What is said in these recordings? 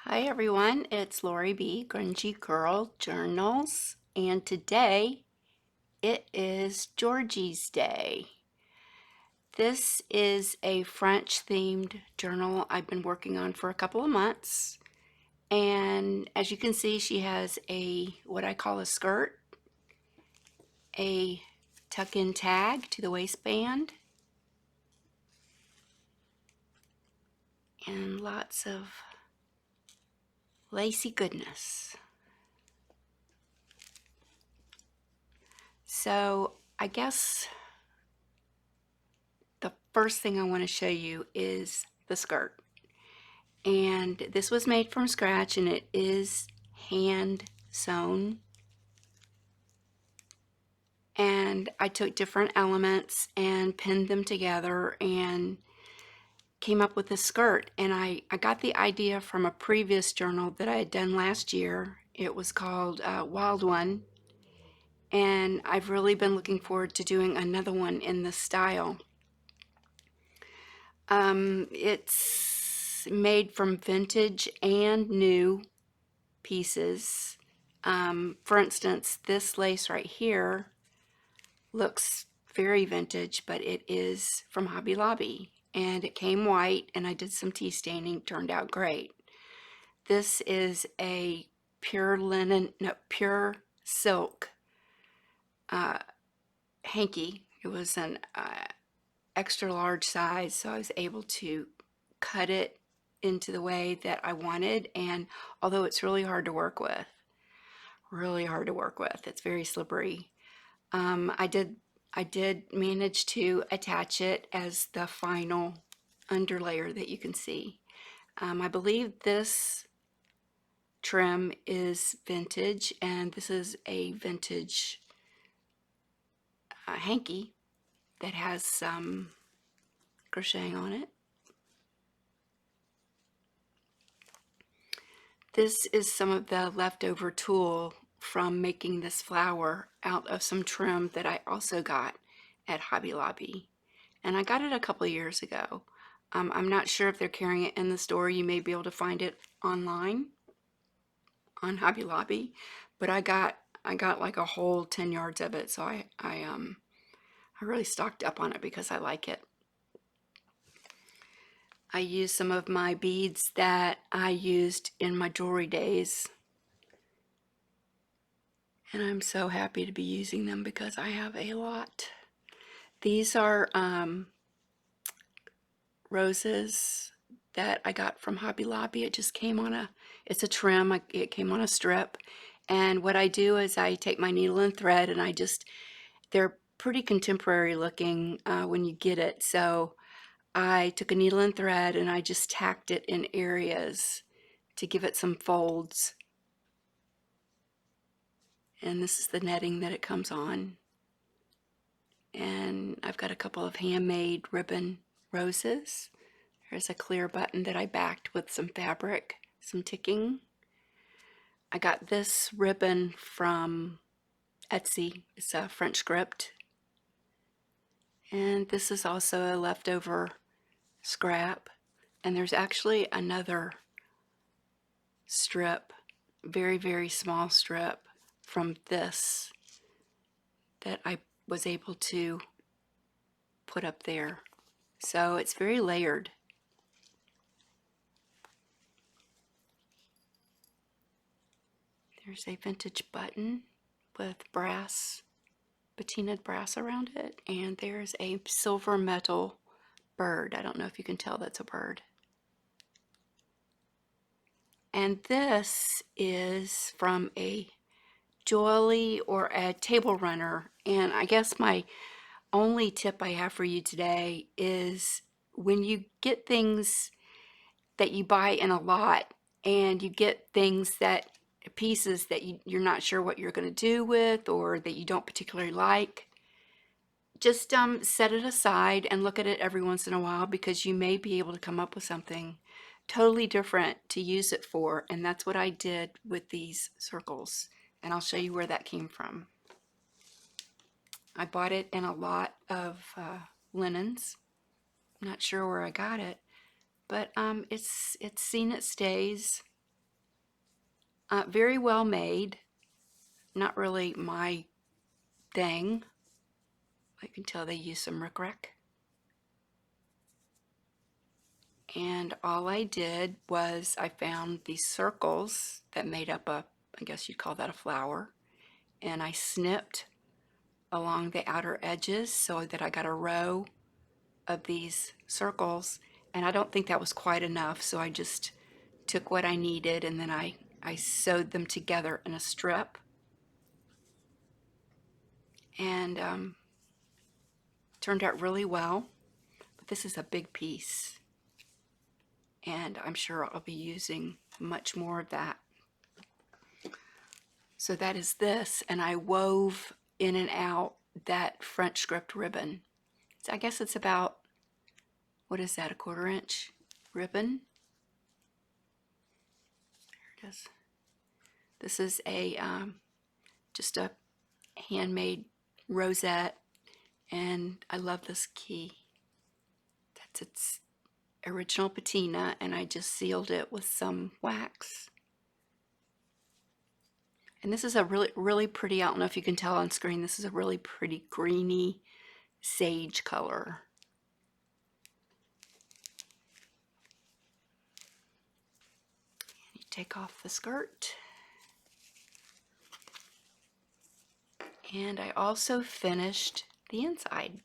Hi everyone, it's Lori B. Grungygirljournals, and today it is Georgie's Day. This is a French themed journal I've been working on for a couple of months, and as you can see, she has what I call a skirt, a tuck-in tag to the waistband, and lots of lacy goodness. So I guess the first thing I want to show you is the skirt. And this was made from scratch, and it is hand sewn. And I took different elements and pinned them together and came up with a skirt. And I got the idea from a previous journal that I had done last year. It was called Wild One. And I've really been looking forward to doing another one in this style. It's made from vintage and new pieces. For instance, this lace right here looks very vintage, but it is from Hobby Lobby, and it came white, and I did some tea staining, turned out great. This is a pure silk hanky. It was an extra large size, so I was able to cut it into the way that I wanted, and although it's really hard to work with, it's very slippery. I did manage to attach it as the final underlayer that you can see. I believe this trim is vintage, and this is a vintage hanky that has some crocheting on it. This is some of the leftover tulle from making this flower out of some trim that I also got at Hobby Lobby. And I got it a couple of years ago. I'm not sure if they're carrying it in the store. You may be able to find it online on Hobby Lobby, but I got like a whole 10 yards of it, so I really stocked up on it because I like it. I used some of my beads that I used in my jewelry days, and I'm so happy to be using them because I have a lot. These are roses that I got from Hobby Lobby. It just came on it's a trim, it came on a strip. And what I do is I take my needle and thread, and they're pretty contemporary looking when you get it. So I took a needle and thread and I just tacked it in areas to give it some folds. And this is the netting that it comes on. And I've got a couple of handmade ribbon roses. There's a clear button that I backed with some fabric, some ticking. I got this ribbon from Etsy. It's a French script. And this is also a leftover scrap. And there's actually another strip, very, very small strip from this that I was able to put up there. So it's very layered. There's a vintage button with brass, patinaed brass around it, and there's a silver metal bird. I don't know if you can tell that's a bird. And this is from a Jolie or a table runner, and I guess my only tip I have for you today is when you get things that you buy in a lot and you get pieces that you're not sure what you're going to do with, or that you don't particularly like, just set it aside and look at it every once in a while, because you may be able to come up with something totally different to use it for. And that's what I did with these circles, and I'll show you where that came from. I bought it in a lot of linens. I'm not sure where I got it, but it's seen its days. Very well made. Not really my thing. I can tell they use some rickrack. And all I did was I found these circles that made up a, I guess you'd call that a flower, and I snipped along the outer edges so that I got a row of these circles, and I don't think that was quite enough, so I just took what I needed and then I sewed them together in a strip, and turned out really well. But this is a big piece, and I'm sure I'll be using much more of that. So that is this, and I wove in and out that French script ribbon. So I guess it's about, what is that, a 1/4 inch ribbon? There it is. This is a just a handmade rosette, and I love this key. That's its original patina, and I just sealed it with some wax. And this is a really pretty, I don't know if you can tell on screen, this is a really pretty greeny sage color. You take off the skirt. And I also finished the inside.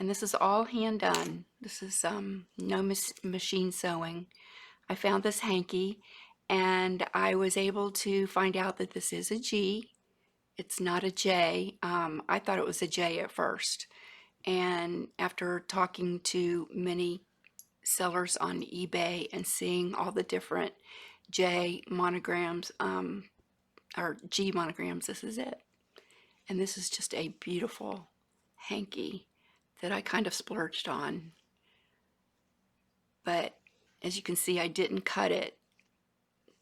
And this is all hand done. This is no machine sewing. I found this hanky, and I was able to find out that this is a G. It's not a J. I thought it was a J at first. And after talking to many sellers on eBay and seeing all the different J monograms, or G monograms, this is it. And this is just a beautiful hanky that I kind of splurged on. But as you can see, I didn't cut it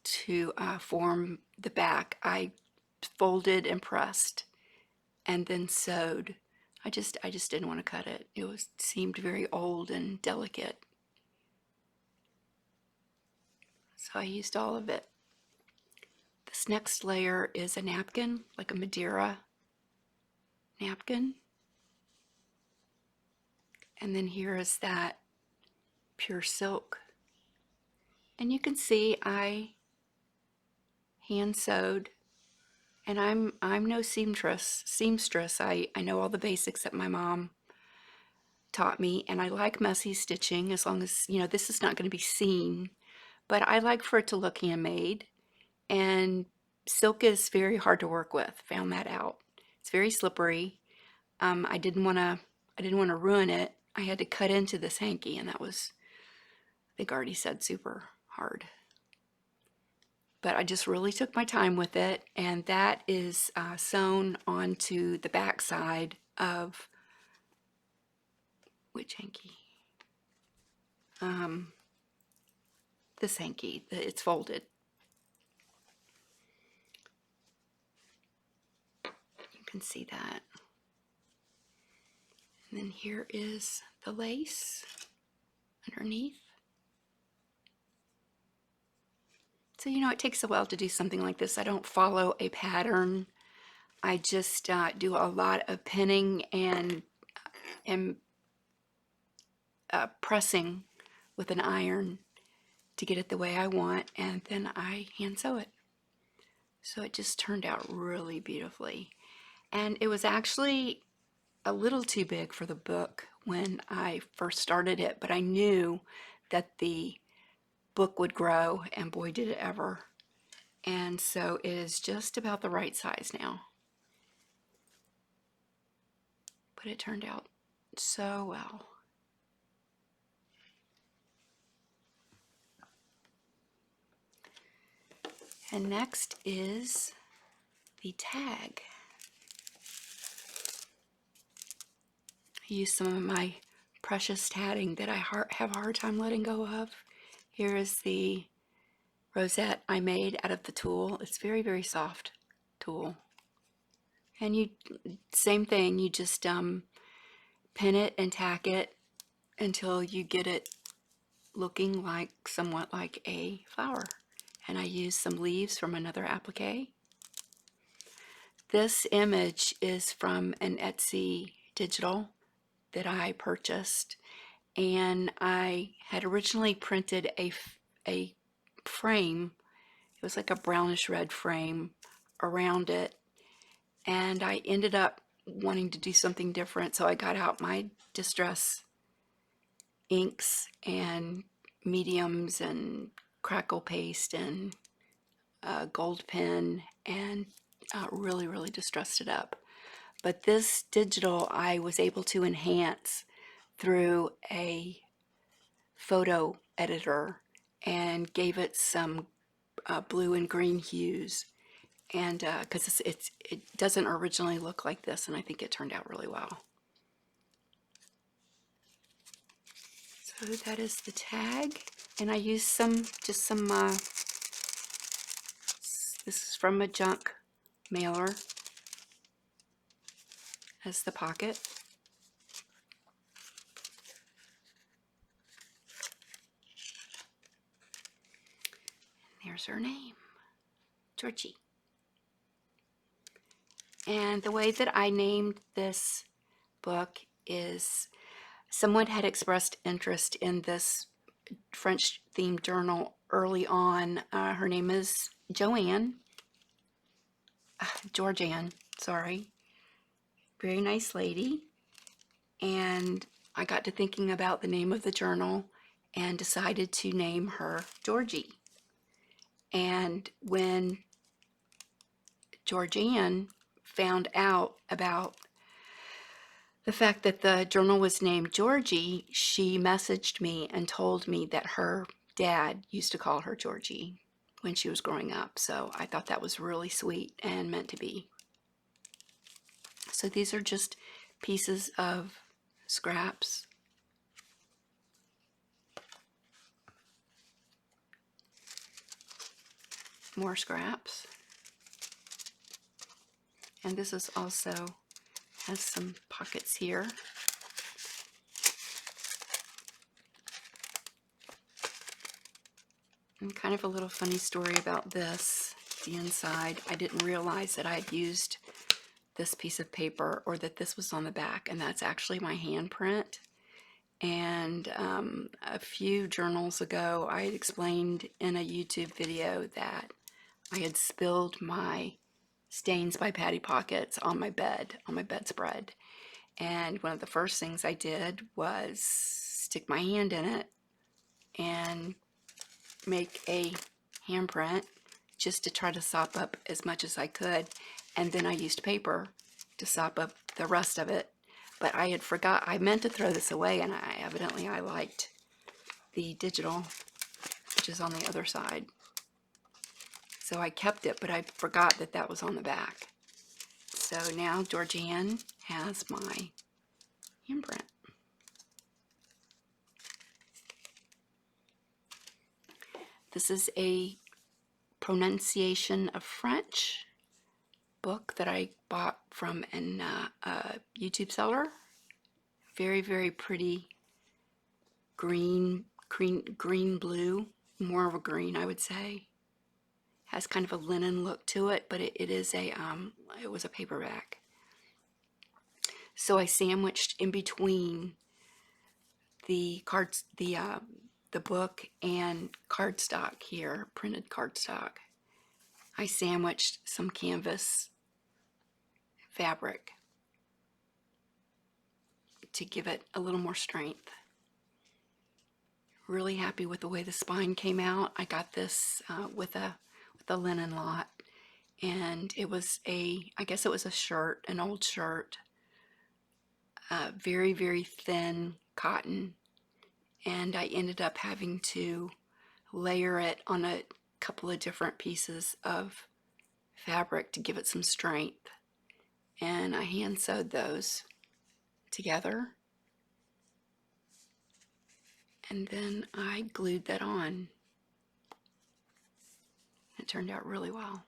to form the back. I folded and pressed and then sewed. I just didn't want to cut it. It seemed very old and delicate. So I used all of it. This next layer is a napkin, like a Madeira napkin. And then here is that pure silk. And you can see I hand sewed, and I'm no seamstress. I know all the basics that my mom taught me, and I like messy stitching as long as, you know, this is not going to be seen, but I like for it to look handmade. And silk is very hard to work with. Found that out. It's very slippery. I didn't want to ruin it. I had to cut into this hanky, and that was, I think I already said, super hard. But I just really took my time with it, and that is sewn onto the back side of, which hanky? This hanky. It's folded. You can see that. And then here is the lace underneath. So, you know, it takes a while to do something like this. I don't follow a pattern. I just do a lot of pinning and pressing with an iron to get it the way I want, and then I hand sew it. So it just turned out really beautifully. And it was actually a little too big for the book when I first started it, but I knew that the book would grow, and boy did it ever. And so it is just about the right size now. But it turned out so well. And next is the tag. I used some of my precious tatting that I have a hard time letting go of. Here is the rosette I made out of the tulle. It's very, very soft tulle. And you, same thing, you just pin it and tack it until you get it looking like, somewhat like a flower. and I used some leaves from another applique. This image is from an Etsy digital that I purchased, and I had originally printed a frame. It was like a brownish red frame around it, and I ended up wanting to do something different, so I got out my distress inks and mediums and crackle paste and gold pen, and really distressed it up. But this digital I was able to enhance through a photo editor and gave it some blue and green hues, and because it doesn't originally look like this, and I think it turned out really well. So that is the tag, and I used this is from a junk mailer as the pocket. There's her name, Georgie. And the way that I named this book is someone had expressed interest in this French themed journal early on. Her name is Georgianne, sorry. Very nice lady. And I got to thinking about the name of the journal and decided to name her Georgie. And when Georgianne found out about the fact that the journal was named Georgie, she messaged me and told me that her dad used to call her Georgie when she was growing up. So I thought that was really sweet and meant to be. So these are just pieces of scraps. More scraps. And this is also has some pockets here. And kind of a little funny story about this, the inside. I didn't realize that I had used this piece of paper, or that this was on the back, and that's actually my handprint. And a few journals ago, I had explained in a YouTube video that I had spilled my Stains by Patty Pockets on my bedspread. And one of the first things I did was stick my hand in it and make a handprint just to try to sop up as much as I could. And then I used paper to sop up the rest of it. But I meant to throw this away, and I liked the digital, which is on the other side. So I kept it, but I forgot that that was on the back. So now Georgianne has my handprint. This is a pronunciation of French book that I bought from a YouTube seller. Very pretty green blue, more of a green, I would say. Has kind of a linen look to it, but it was a paperback. So I sandwiched in between the book and cardstock here, printed cardstock. I sandwiched some canvas fabric to give it a little more strength. Really happy with the way the spine came out. I got this with a linen lot, and it was I guess it was a shirt, an old shirt, very thin cotton, and I ended up having to layer it on a couple of different pieces of fabric to give it some strength, and I hand sewed those together, and then I glued that on. It turned out really well.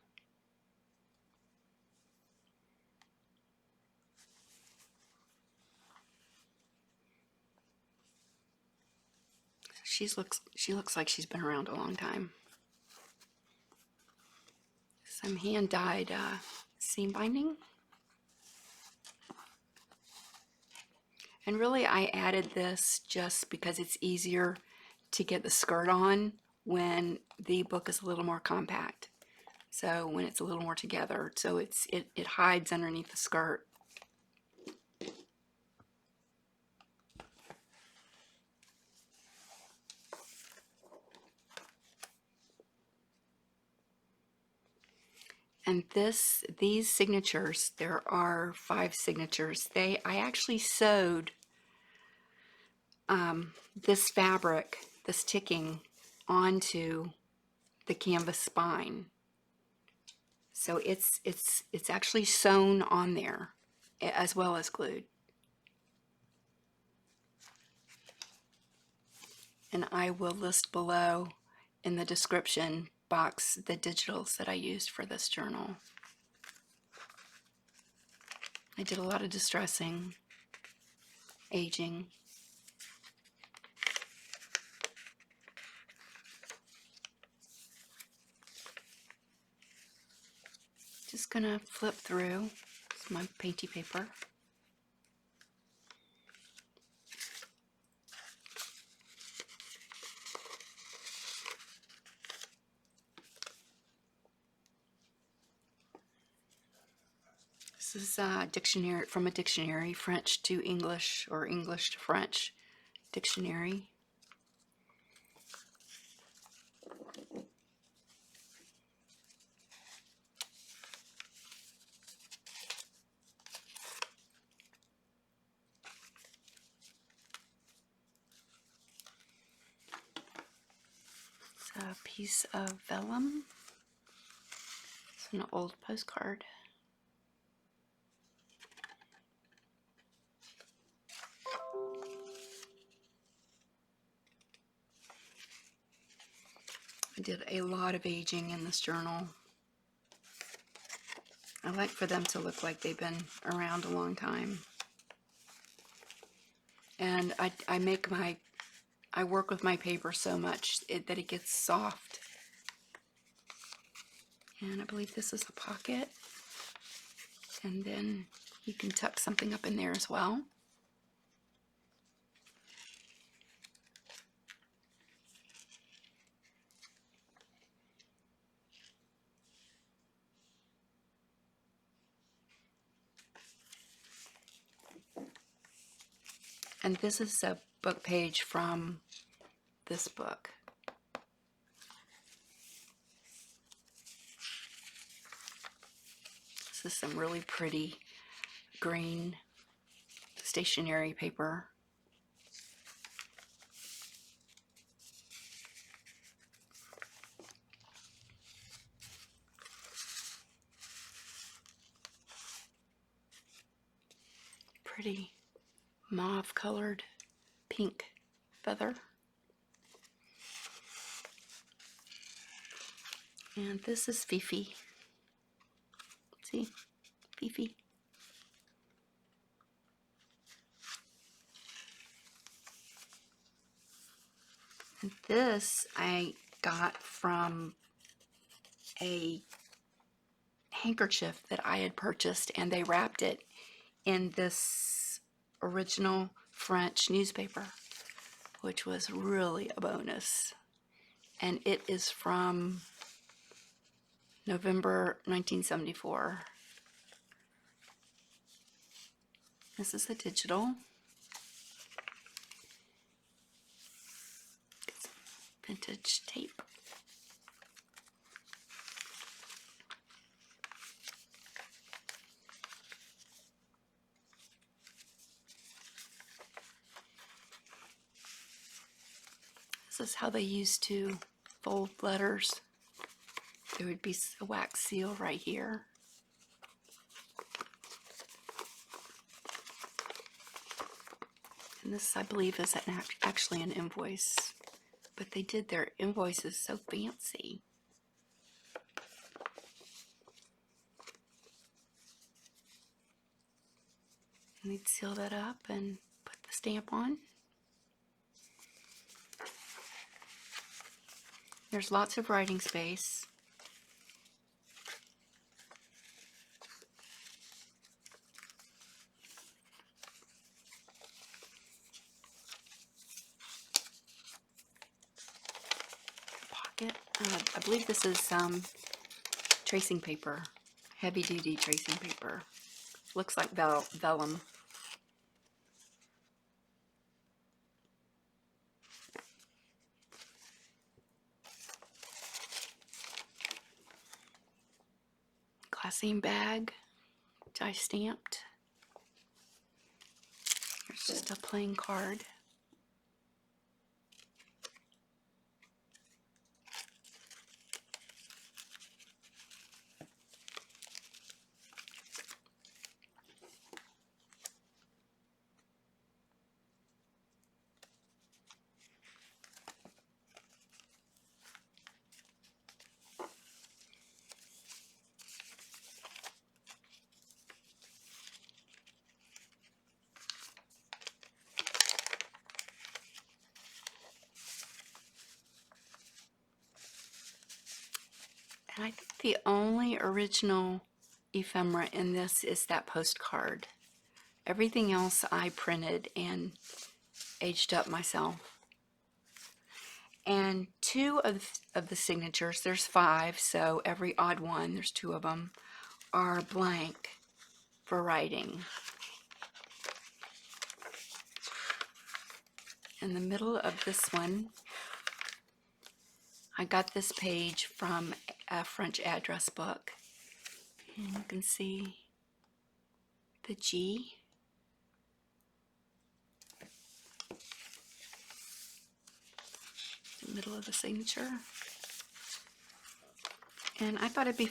She looks like she's been around a long time. some hand-dyed seam binding. And really I added this just because it's easier to get the skirt on when the book is a little more compact. So when it's a little more together, so it hides underneath the skirt. And these signatures, there are 5 signatures. I actually sewed this fabric, this ticking, onto the canvas spine. So it's actually sewn on there as well as glued. And I will list below in the description box the digitals that I used for this journal. I did a lot of distressing, aging. Just gonna flip through my painty paper. This is a dictionary, from a dictionary, French to English or English to French dictionary. It's a piece of vellum. It's an old postcard. I did a lot of aging in this journal. I like for them to look like they've been around a long time. And I work with my paper so much that it gets soft. And I believe this is a pocket. And then you can tuck something up in there as well. And this is a book page from this book. This is some really pretty green stationery paper. Pretty mauve colored pink feather. And this is Fifi. See? Fifi. And this I got from a handkerchief that I had purchased, and they wrapped it in this original French newspaper, which was really a bonus. And it is from November 1974. This is a digital. Vintage tape. This is how they used to fold letters. There would be a wax seal right here. And this, I believe, is actually an invoice. But they did their invoices so fancy. And they'd seal that up and put the stamp on. There's lots of writing space. packet. I believe this is tracing paper, heavy duty tracing paper. Looks like vellum. Glassine bag, die stamped. There's just a plain card. And I think the only original ephemera in this is that postcard. Everything else I printed and aged up myself. And two of the signatures, there's 5, so every odd one, there's 2 of them, are blank for writing. In the middle of this one, I got this page from a French address book, and you can see the G. The middle of the signature. And I thought it'd be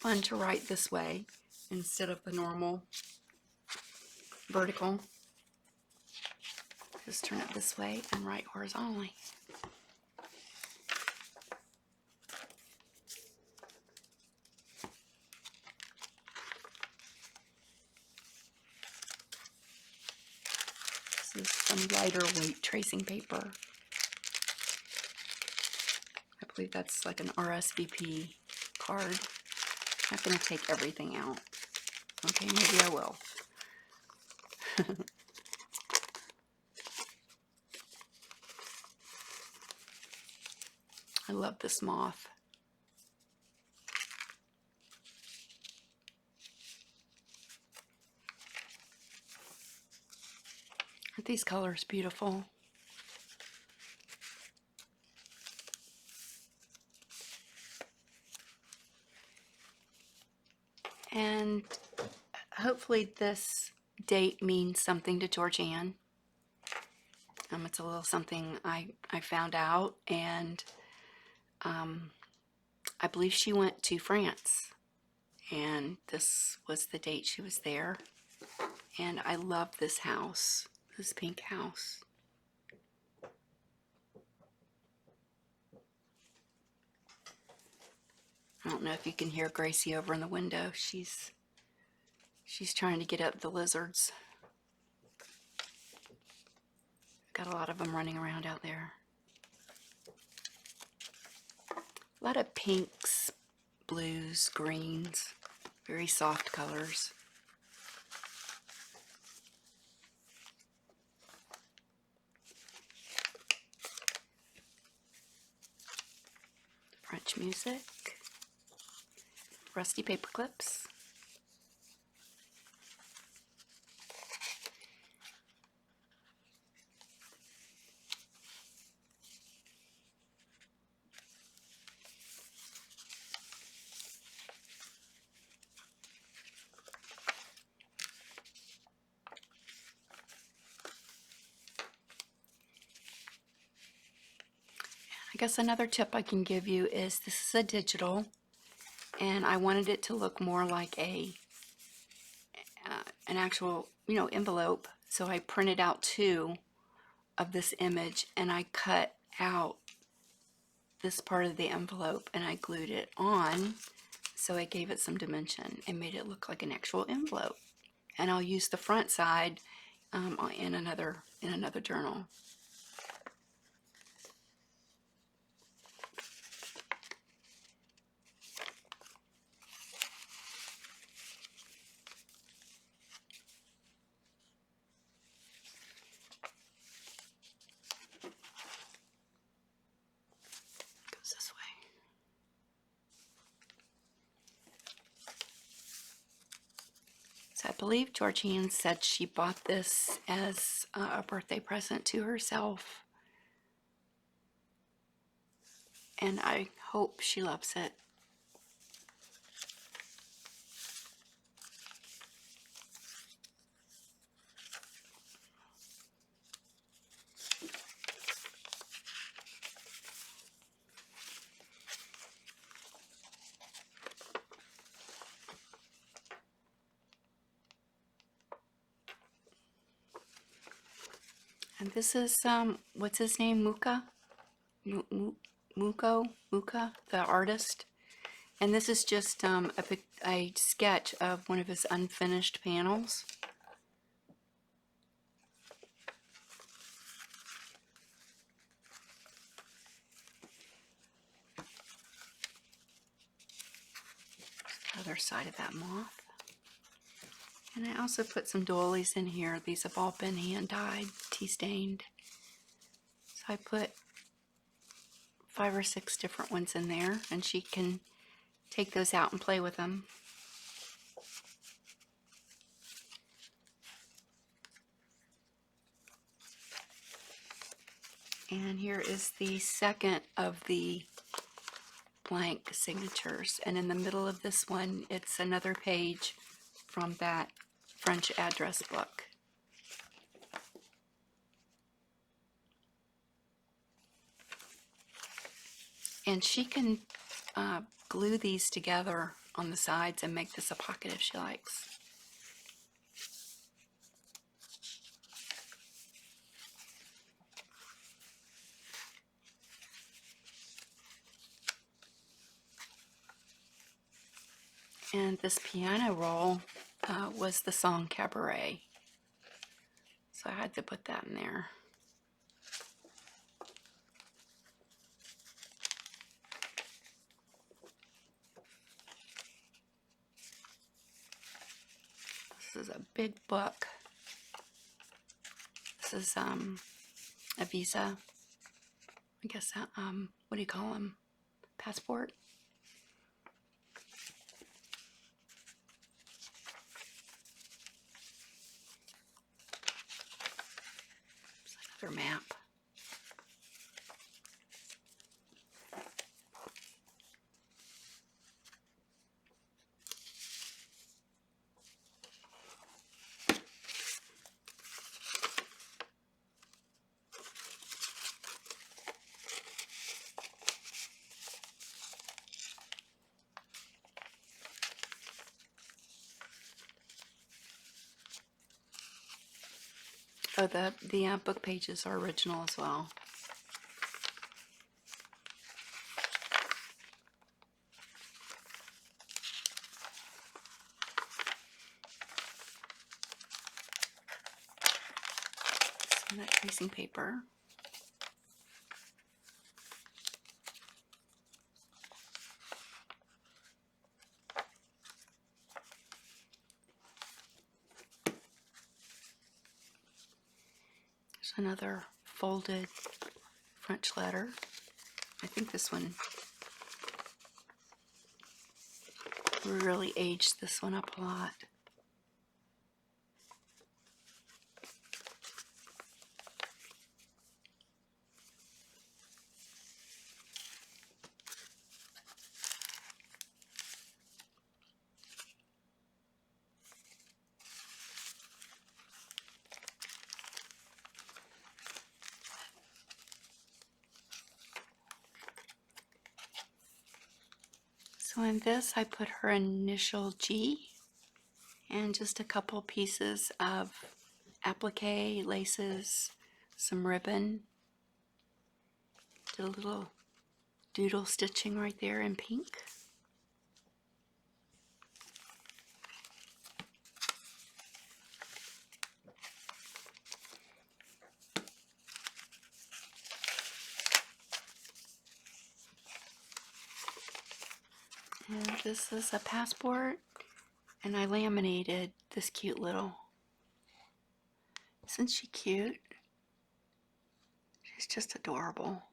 fun to write this way instead of the normal vertical. Just turn it this way and write horizontally. This is some lighter weight tracing paper. I believe that's like an RSVP card. I'm not going to take everything out. Okay, maybe I will. I love this moth. Aren't these colors beautiful? And hopefully this date means something to Georgianne. It's a little something I found out, and I believe she went to France, and this was the date she was there. And I love this house, this pink house. I don't know if you can hear Gracie over in the window. She's trying to get up the lizards. Got a lot of them running around out there. A lot of pinks, blues, greens, very soft colors. French music, rusty paper clips. I guess another tip I can give you is this is a digital, and I wanted it to look more like an actual, envelope. So I printed out 2 of this image, and I cut out this part of the envelope and I glued it on, so I gave it some dimension and made it look like an actual envelope. And I'll use the front side in another journal. Goes this believe Georgine said she bought this as a birthday present to herself, and I hope she loves it. And this is, what's his name, Muka, the artist. And this is just a sketch of one of his unfinished panels. Other side of that moth. And I also put some doilies in here. These have all been hand dyed, tea stained. So I put 5 or 6 different ones in there, and she can take those out and play with them. And here is the second of the blank signatures, and in the middle of this one it's another page from that French address book. And she can glue these together on the sides and make this a pocket if she likes. And this piano roll was the song Cabaret. So I had to put that in there. This is a big book. This is a visa. I guess, what do you call them? Passport? Their map. Oh, the book pages are original as well. Some of that tracing paper. There's another folded French letter. I think this one really aged this one up a lot. So in this, I put her initial G and just a couple pieces of applique, laces, some ribbon. Did a little doodle stitching right there in pink. And this is a passport, and I laminated this cute little. Isn't she cute? She's just adorable.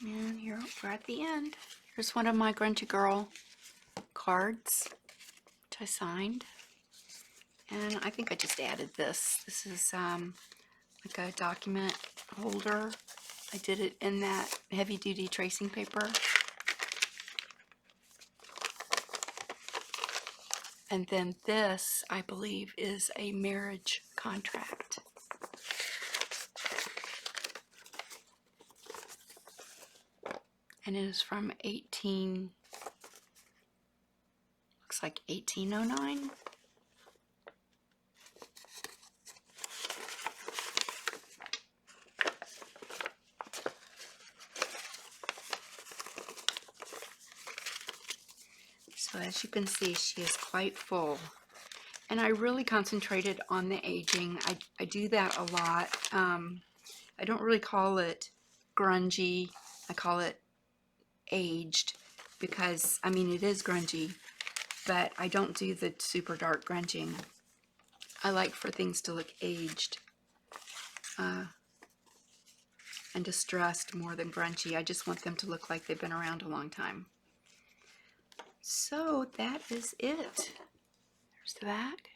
And here we're at the end. Here's one of my Grungy Girl cards, which I signed. And I think I just added this. This is like a document holder. I did it in that heavy duty tracing paper. And then this, I believe, is a marriage contract. And it is from looks like 1809. So as you can see, she is quite full. And I really concentrated on the aging. I do that a lot. I don't really call it grungy. I call it aged because, I mean, it is grungy, but I don't do the super dark grunging. I like for things to look aged and distressed more than grungy. I just want them to look like they've been around a long time. So that is it. There's the back.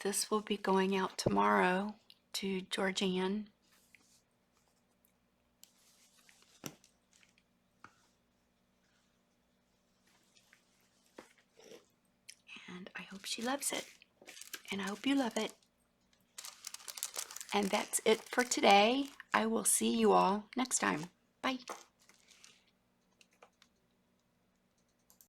This will be going out tomorrow to Georgie. And I hope she loves it. And I hope you love it. And that's it for today. I will see you all next time. Bye.